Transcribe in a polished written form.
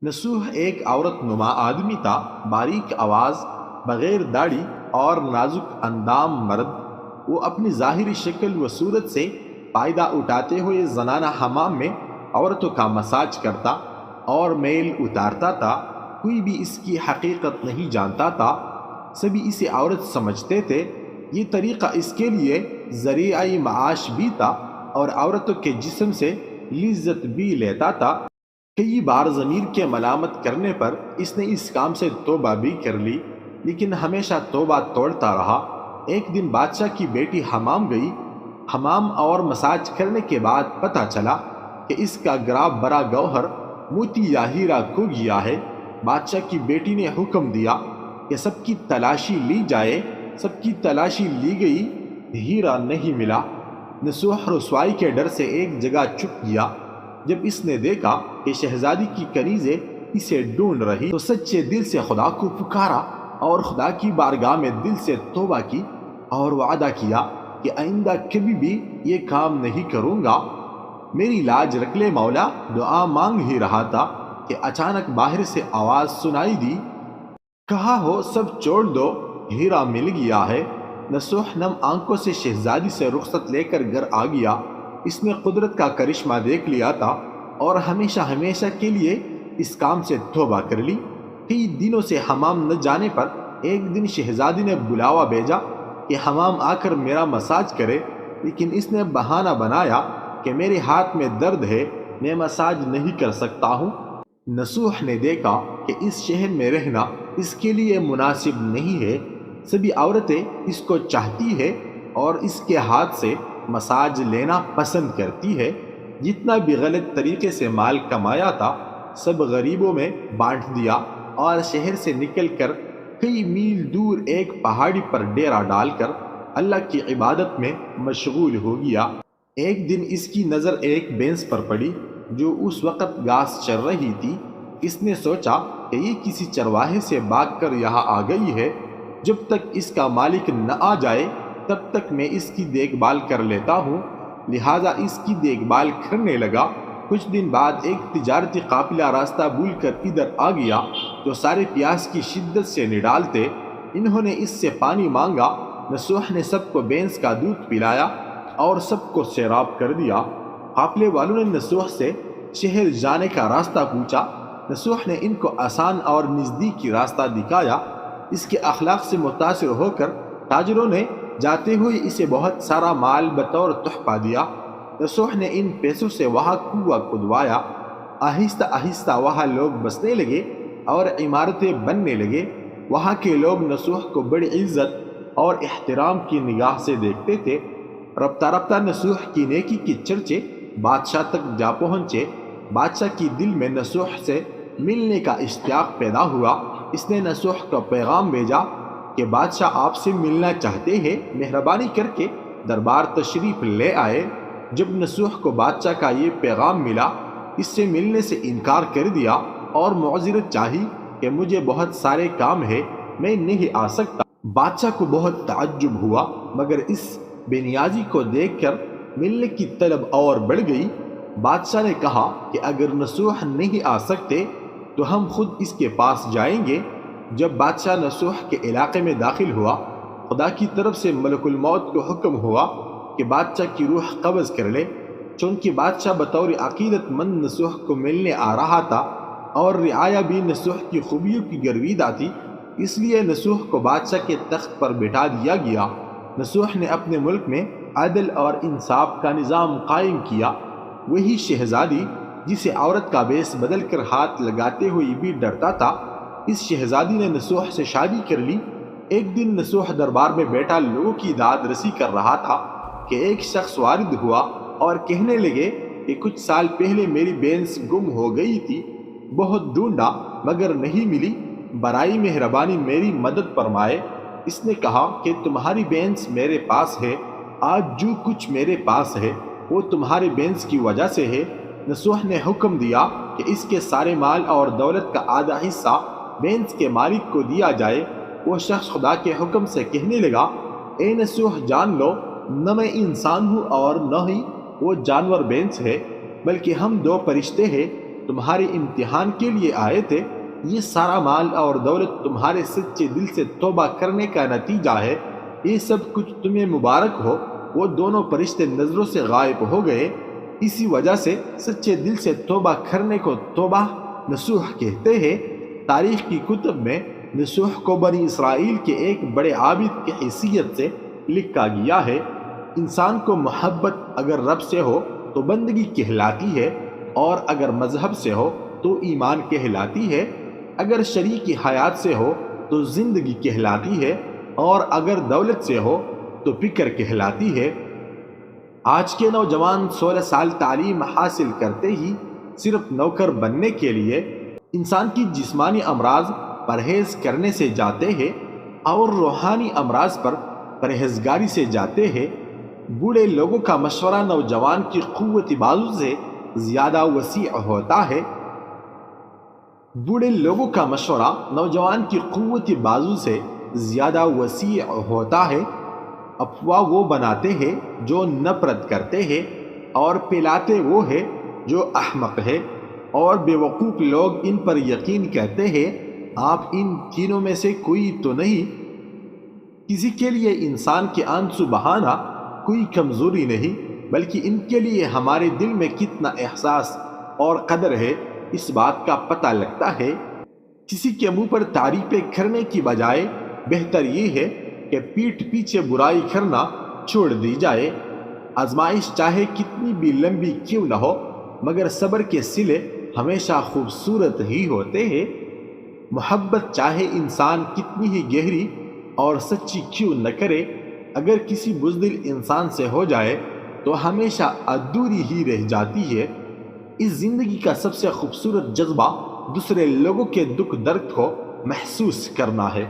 नसूह एक औरत नुमा आदमी था, बारीक आवाज़, बगैर दाढ़ी और नाजुक अंदाम मर्द। वो अपनी ज़ाहिरी शक्ल व सूरत से फ़ायदा उठाते हुए जनाना हमाम में औरतों का मसाज करता और मेल उतारता था। कोई भी इसकी हकीकत नहीं जानता था, सभी इसे औरत समझते थे। ये तरीक़ा इसके लिए ज़रियाई माश भी था और औरतों के जिस्म से लिज्जत भी लेता था। कई बार ज़मीर के मलामत करने पर इसने इस काम से तौबा भी कर ली, लेकिन हमेशा तौबा तोड़ता रहा। एक दिन बादशाह की बेटी हमाम गई। हमाम और मसाज करने के बाद पता चला कि इसका गराब बड़ा गौहर मोती या हीरा खो गया है। बादशाह की बेटी ने हुक्म दिया कि सबकी तलाशी ली जाए। सबकी तलाशी ली गई, हीरा नहीं मिला। नसूह रसवाई के डर से एक जगह छुप गया। जब इसने देखा कि शहजादी की कनीज़ें इसे ढूंढ रही, तो सच्चे दिल से खुदा को पुकारा और खुदा की बारगाह में दिल से तौबा की और वादा किया कि आइंदा कभी भी ये काम नहीं करूँगा। मेरी लाज रख ले मौला। दुआ मांग ही रहा था कि अचानक बाहर से आवाज़ सुनाई दी, कहा हो सब छोड़ दो, हीरा मिल गया है। नसूह नम आंखों से शहजादी से रुखसत लेकर घर आ गया। इसने कुदरत का करिश्मा देख लिया था और हमेशा हमेशा के लिए इस काम से तौबा कर ली। कई दिनों से हमाम न जाने पर एक दिन शहजादी ने बुलावा भेजा कि हमाम आकर मेरा मसाज करे, लेकिन इसने बहाना बनाया कि मेरे हाथ में दर्द है, मैं मसाज नहीं कर सकता हूँ। नसूह ने देखा कि इस शहर में रहना इसके लिए मुनासिब नहीं है। सभी औरतें इसको चाहती है और इसके हाथ से मसाज लेना पसंद करती है। जितना भी गलत तरीके से माल कमाया था सब गरीबों में बांट दिया और शहर से निकलकर कई मील दूर एक पहाड़ी पर डेरा डालकर अल्लाह की इबादत में मशगूल हो गया। एक दिन इसकी नज़र एक भैंस पर पड़ी जो उस वक़्त घास चर रही थी। इसने सोचा कि ये किसी चरवाहे से भागकर यहाँ आ गई है। जब तक इसका मालिक न आ जाए तब तक मैं इसकी देखभाल कर लेता हूँ। लिहाजा इसकी देखभाल करने लगा। कुछ दिन बाद एक तिजारती काफिला रास्ता भूलकर इधर आ गया जो सारे प्यास की शिद्दत से निडाल थे। इन्होंने इससे पानी मांगा। नसूह ने सबको भैंस का दूध पिलाया और सबको सैराब कर दिया। काफिले वालों ने नसूह से शहर जाने का रास्ता पूछा। नसूह ने इनको आसान और नज़दीकी रास्ता दिखाया। इसके अखलाक से मुतासिर होकर ताजरों ने जाते हुए इसे बहुत सारा माल बतौर तोहफा दिया। नसूह ने इन पैसों से वहाँ कुआं खुदवाया। आहिस्ता आहिस्ता वहाँ लोग बसने लगे और इमारतें बनने लगे। वहाँ के लोग नसूह को बड़ी इज्जत और एहतराम की निगाह से देखते थे। रफ्ता रफ्ता नसूह की नेकी के चर्चे बादशाह तक जा पहुँचे। बादशाह की दिल में नसूह से मिलने का इश्तियाक पैदा हुआ। इसने नसूह का पैगाम भेजा कि बादशाह आपसे मिलना चाहते हैं, मेहरबानी करके दरबार तशरीफ़ ले आए। जब नसूह को बादशाह का ये पैगाम मिला, इससे मिलने से इनकार कर दिया और मौज़रत चाही कि मुझे बहुत सारे काम है, मैं नहीं आ सकता। बादशाह को बहुत ताज्जुब हुआ, मगर इस बेनियाजी को देखकर मिलने की तलब और बढ़ गई। बादशाह ने कहा कि अगर नसूह नहीं आ सकते तो हम खुद इसके पास जाएंगे। जब बादशाह नसूह के इलाके में दाखिल हुआ, खुदा की तरफ से मलकुल मौत को हुक्म हुआ कि बादशाह की रूह कब्ज़ कर ले। चूँकि बादशाह बतौर अकीदतमंद नसूह को मिलने आ रहा था और रियाया भी नसूह की खूबियों की गर्विदा थी, इसलिए नसूह को बादशाह के तख्त पर बिठा दिया गया। नसूह ने अपने मुल्क में अदल और इंसाफ का निज़ाम कायम किया। वही शहजादी जिसे औरत का बेस बदल कर हाथ लगाते हुए भी डरता था, इस शहजादी ने नसूह से शादी कर ली। एक दिन नसूह दरबार में बैठा लोगों की दाद रसी कर रहा था कि एक शख्स वारिद हुआ और कहने लगे कि कुछ साल पहले मेरी भैंस गुम हो गई थी। बहुत ढूंढा मगर नहीं मिली, बराई मेहरबानी मेरी मदद फरमाए। इसने कहा कि तुम्हारी भैंस मेरे पास है। आज जो कुछ मेरे पास है वो तुम्हारी भैंस की वजह से है। नसूह ने हुक्म दिया कि इसके सारे माल और दौलत का आधा हिस्सा भैंस के मालिक को दिया जाए। वो शख्स खुदा के हुक्म से कहने लगा, ए नसूह जान लो, न मैं इंसान हूँ और न ही वो जानवर भैंस है, बल्कि हम दो फरिश्ते हैं। تمہارے امتحان کے لیے آئے تھے، یہ سارا مال اور دولت تمہارے سچے دل سے توبہ کرنے کا نتیجہ ہے، یہ سب کچھ تمہیں مبارک ہو۔ وہ دونوں فرشتے نظروں سے غائب ہو گئے۔ اسی وجہ سے سچے دل سے توبہ کرنے کو توبہ نصوح کہتے ہیں۔ تاریخ کی کتب میں نصوح کو بنی اسرائیل کے ایک بڑے عابد کی حیثیت سے لکھا گیا ہے۔ انسان کو محبت اگر رب سے ہو تو بندگی کہلاتی ہے، اور اگر مذہب سے ہو تو ایمان کہلاتی ہے، اگر شریک حیات سے ہو تو زندگی کہلاتی ہے، اور اگر دولت سے ہو تو فکر کہلاتی ہے۔ آج کے نوجوان 16 سال تعلیم حاصل کرتے ہی صرف نوکر بننے کے لیے انسان کی جسمانی امراض پرہیز کرنے سے جاتے ہیں اور روحانی امراض پر پرہیزگاری سے جاتے ہیں۔ بوڑھے لوگوں کا مشورہ نوجوان کی قوت بازو سے زیادہ وسیع ہوتا ہے۔ بوڑھے لوگوں کا مشورہ نوجوان کی قوت بازو سے زیادہ وسیع ہوتا ہے۔ افواہ وہ بناتے ہیں جو نفرت کرتے ہیں، اور پھیلاتے وہ ہے جو احمق ہے، اور بے وقوف لوگ ان پر یقین کرتے ہیں۔ آپ ان تینوں میں سے کوئی تو نہیں۔ کسی کے لیے انسان کے آنسو بہانا کوئی کمزوری نہیں، بلکہ ان کے لیے ہمارے دل میں کتنا احساس اور قدر ہے اس بات کا پتہ لگتا ہے۔ کسی کے منہ پر تعریفیں کرنے کی بجائے بہتر یہ ہے کہ پیٹھ پیچھے برائی کرنا چھوڑ دی جائے۔ آزمائش چاہے کتنی بھی لمبی کیوں نہ ہو، مگر صبر کے صلے ہمیشہ خوبصورت ہی ہوتے ہیں۔ محبت چاہے انسان کتنی ہی گہری اور سچی کیوں نہ کرے، اگر کسی بزدل انسان سے ہو جائے تو ہمیشہ ادھوری ہی رہ جاتی ہے۔ اس زندگی کا سب سے خوبصورت جذبہ دوسرے لوگوں کے دکھ درد کو محسوس کرنا ہے۔